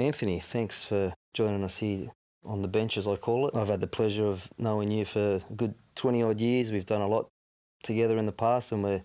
Anthony, thanks for joining us here on the bench, as I call it. I've had the pleasure of knowing you for a good 20-odd years. We've done a lot together in the past, and we're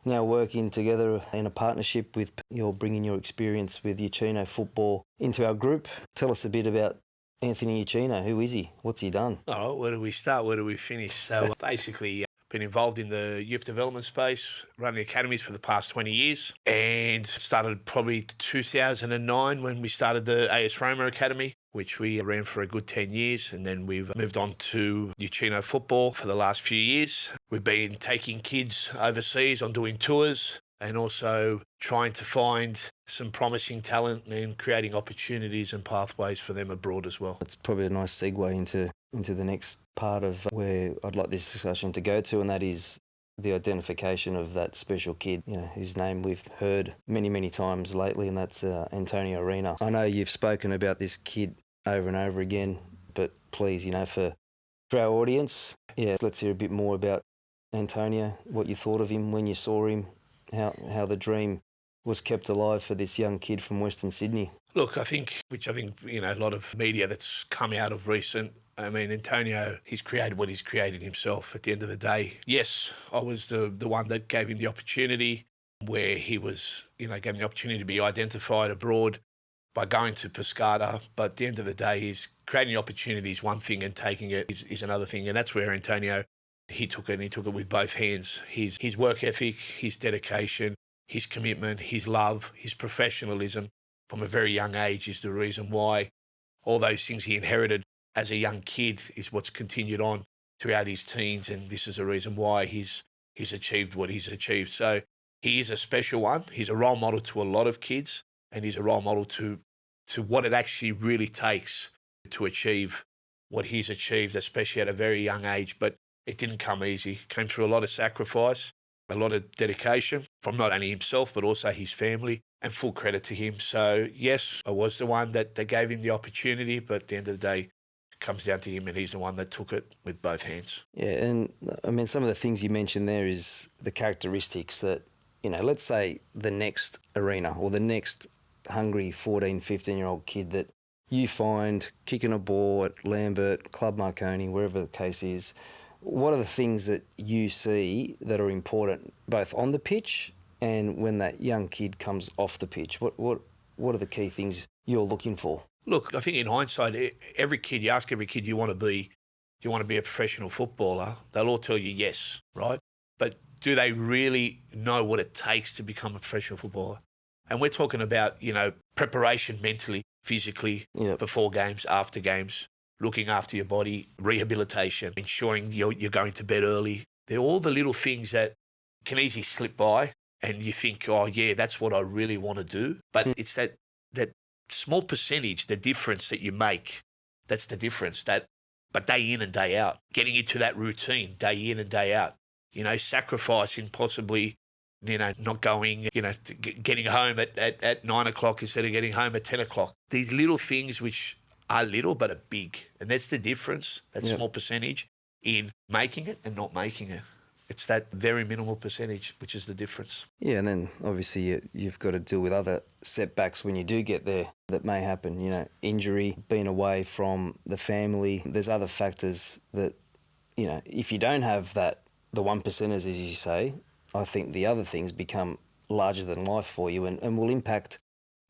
now working together in a partnership with you're bringing your experience with Ucchino football into our group. Tell us a bit about Anthony Ucchino. Who is he? What's he done? All right, where do we start? Where do we finish? So basically, been involved in the youth development space, running academies for the past 20 years, and started probably 2009 when we started the AS Roma Academy, which we ran for a good 10 years. And then we've moved on to Ucchino football for the last few years. We've been taking kids overseas on doing tours and also trying to find some promising talent and creating opportunities and pathways for them abroad as well. It's probably a nice segue into the next part of where I'd like this discussion to go to, and that is the identification of that special kid, whose name we've heard many, many times lately, and that's Antonio Arena. I know you've spoken about this kid over and over again, but please, for our audience, let's hear a bit more about Antonio, what you thought of him when you saw him, how the dream was kept alive for this young kid from Western Sydney. Look, I think a lot of media that's come out of recent, Antonio, he's created what he's created himself at the end of the day. Yes, I was the one that gave him the opportunity where he was, gave him the opportunity to be identified abroad by going to Pescara. But at the end of the day, he's creating the opportunity is one thing and taking it is another thing. And that's where Antonio, he took it with both hands. His work ethic, his dedication, his commitment, his love, his professionalism from a very young age is the reason why all those things he inherited as a young kid is what's continued on throughout his teens, and this is the reason why he's achieved what he's achieved. So he is a special one. He's a role model to a lot of kids, and he's a role model to what it actually really takes to achieve what he's achieved, especially at a very young age. But it didn't come easy. It came through a lot of sacrifice, a lot of dedication from not only himself, but also his family, and full credit to him. So yes, I was the one that gave him the opportunity, but at the end of the day, comes down to him, and he's the one that took it with both hands. Yeah, and some of the things you mentioned there is the characteristics that, let's say the next Arena or the next hungry 14, 15-year-old kid that you find kicking a ball at Lambert, Club Marconi, wherever the case is, what are the things that you see that are important both on the pitch and when that young kid comes off the pitch? What are the key things you're looking for? Look, I think in hindsight, you ask every kid, do you want to be a professional footballer? They'll all tell you yes, right? But do they really know what it takes to become a professional footballer? And we're talking about, preparation mentally, physically, before games, after games, looking after your body, rehabilitation, ensuring you're going to bed early. They're all the little things that can easily slip by, and you think, oh, yeah, that's what I really want to do. But it's that small percentage, the difference that you make, that's the difference. But day in and day out, getting into that routine, day in and day out, sacrificing possibly, not going, getting home at 9 o'clock instead of getting home at 10 o'clock. These little things which are little but are big. And that's the difference, that small percentage in making it and not making it. It's that very minimal percentage, which is the difference. Yeah, and then obviously you've got to deal with other setbacks when you do get there that may happen, injury, being away from the family. There's other factors that, if you don't have the 1%ers, as you say, I think the other things become larger than life for you and will impact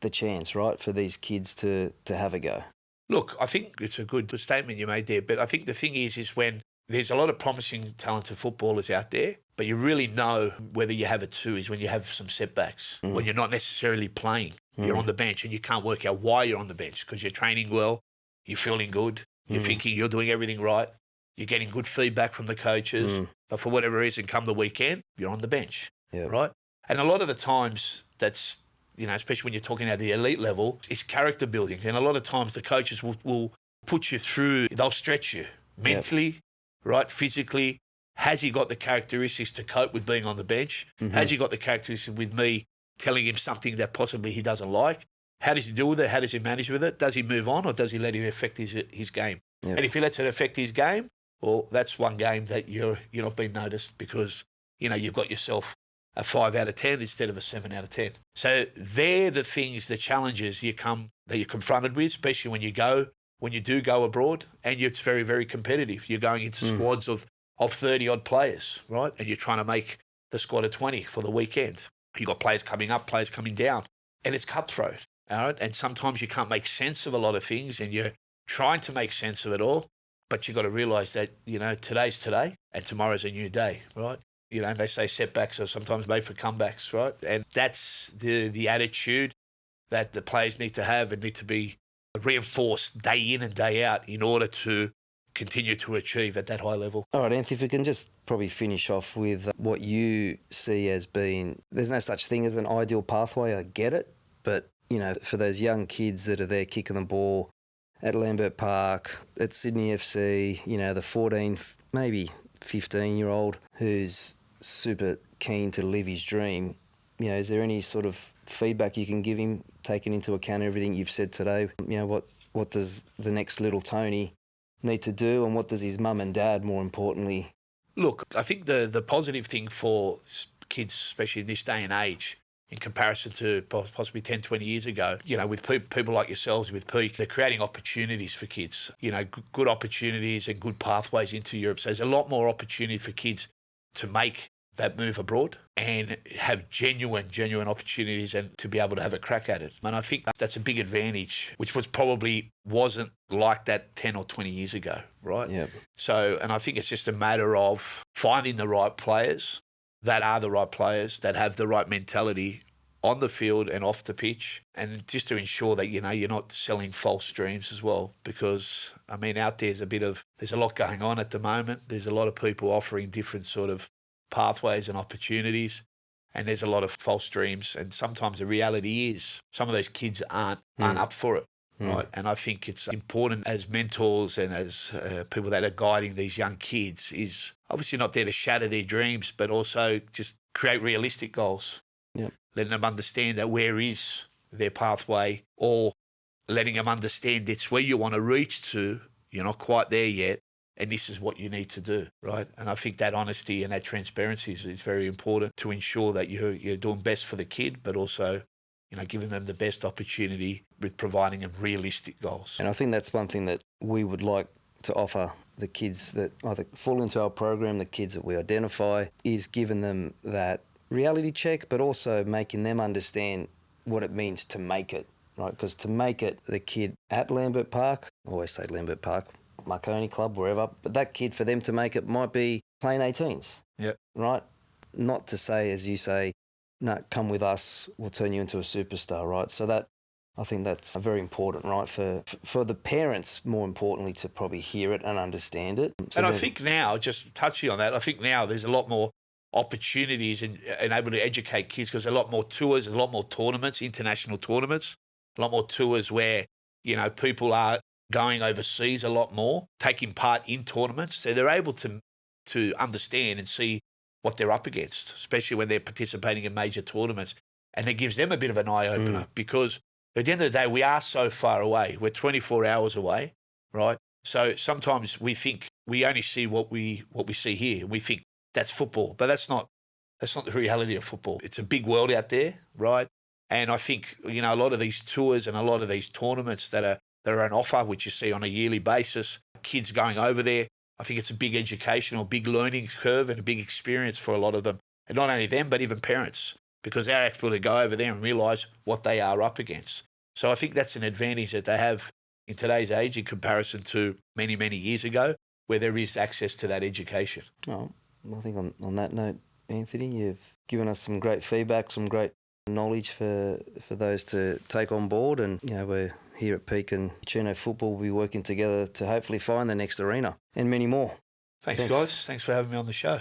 the chance, right, for these kids to have a go. Look, I think it's a good statement you made there, but I think the thing is when there's a lot of promising, talented footballers out there, but you really know whether you have it too is when you have some setbacks, when you're not necessarily playing. You're on the bench and you can't work out why you're on the bench because you're training well, you're feeling good, you're thinking you're doing everything right, you're getting good feedback from the coaches, but for whatever reason, come the weekend, you're on the bench, right? And a lot of the times that's, especially when you're talking at the elite level, it's character building. And a lot of times the coaches will put you through, they'll stretch you mentally, right, physically. Has he got the characteristics to cope with being on the bench? Has he got the characteristics with me telling him something that possibly he doesn't like? How does he deal with it? How does he manage with it? Does he move on or does he let it affect his game? And if he lets it affect his game, well, that's one game that you're not being noticed because, you've got yourself a 5 out of 10 instead of a 7 out of 10. So they're the things, the challenges that you're confronted with, especially when you do go abroad, and it's very, very competitive. You're going into squads of 30-odd players, right? And you're trying to make the squad of 20 for the weekend. You've got players coming up, players coming down, and it's cutthroat, all right? And sometimes you can't make sense of a lot of things, and you're trying to make sense of it all, but you've got to realise that, today's today and tomorrow's a new day, right? They say setbacks are sometimes made for comebacks, right? And that's the attitude that the players need to have and need to be reinforced day in and day out in order to continue to achieve at that high level. All right, Anthony, if we can just probably finish off with what you see as being, there's no such thing as an ideal pathway, I get it, but, for those young kids that are there kicking the ball at Lambert Park, at Sydney FC, the 14, maybe 15-year-old who's super keen to live his dream, is there any sort of feedback you can give him, taking into account everything you've said today? What does the next little Tony need to do, and what does his mum and dad, more importantly? Look, I think the positive thing for kids, especially in this day and age, in comparison to possibly 10, 20 years ago, with people like yourselves, with Peak, they're creating opportunities for kids, good opportunities and good pathways into Europe. So there's a lot more opportunity for kids to make that move abroad and have genuine opportunities and to be able to have a crack at it. And I think that's a big advantage, which wasn't like that 10 or 20 years ago, right? Yeah. So, and I think it's just a matter of finding the right players that are the right players, that have the right mentality on the field and off the pitch, and just to ensure that, you're not selling false dreams as well. Because, out there's a lot going on at the moment. There's a lot of people offering different sort of pathways and opportunities, and there's a lot of false dreams. And sometimes the reality is some of those kids aren't up for it. Right. And I think it's important as mentors and as people that are guiding these young kids is obviously not there to shatter their dreams, but also just create realistic goals. Yep. Letting them understand that where is their pathway, or letting them understand it's where you want to reach to. You're not quite there yet, and this is what you need to do, right? And I think that honesty and that transparency is very important to ensure that you're doing best for the kid, but also giving them the best opportunity with providing them realistic goals. And I think that's one thing that we would like to offer the kids that either fall into our program, the kids that we identify, is giving them that reality check, but also making them understand what it means to make it, right? Because to make it, the kid at Lambert Park, I always say Lambert Park, Marconi Club, wherever, but that kid, for them to make it, might be playing 18s. Yep. Right? Not to say, as you say, no, come with us, we'll turn you into a superstar, right? So that, I think that's very important, right, for the parents, more importantly, to probably hear it and understand it. So and I think now, just touching on that, I think now there's a lot more opportunities and able to educate kids, because there's a lot more tours, there's a lot more tournaments, international tournaments, a lot more tours where, people are going overseas a lot more, taking part in tournaments. So they're able to understand and see what they're up against, especially when they're participating in major tournaments. And it gives them a bit of an eye-opener because at the end of the day, we are so far away. We're 24 hours away, right? So sometimes we think we only see what we see here. We think that's football, but that's not the reality of football. It's a big world out there, right? And I think, a lot of these tours and a lot of these tournaments that are on offer, which you see on a yearly basis, kids going over there, I think it's a big educational, big learning curve and a big experience for a lot of them. And not only them, but even parents, because they're able to go over there and realise what they are up against. So I think that's an advantage that they have in today's age in comparison to many, many years ago, where there is access to that education. Oh, I think on that note, Anthony, you've given us some great feedback, some great knowledge for those to take on board. And, we're here at Peak and Ucchino Football will be working together to hopefully find the next arena and many more. Thanks, guys. Thanks for having me on the show.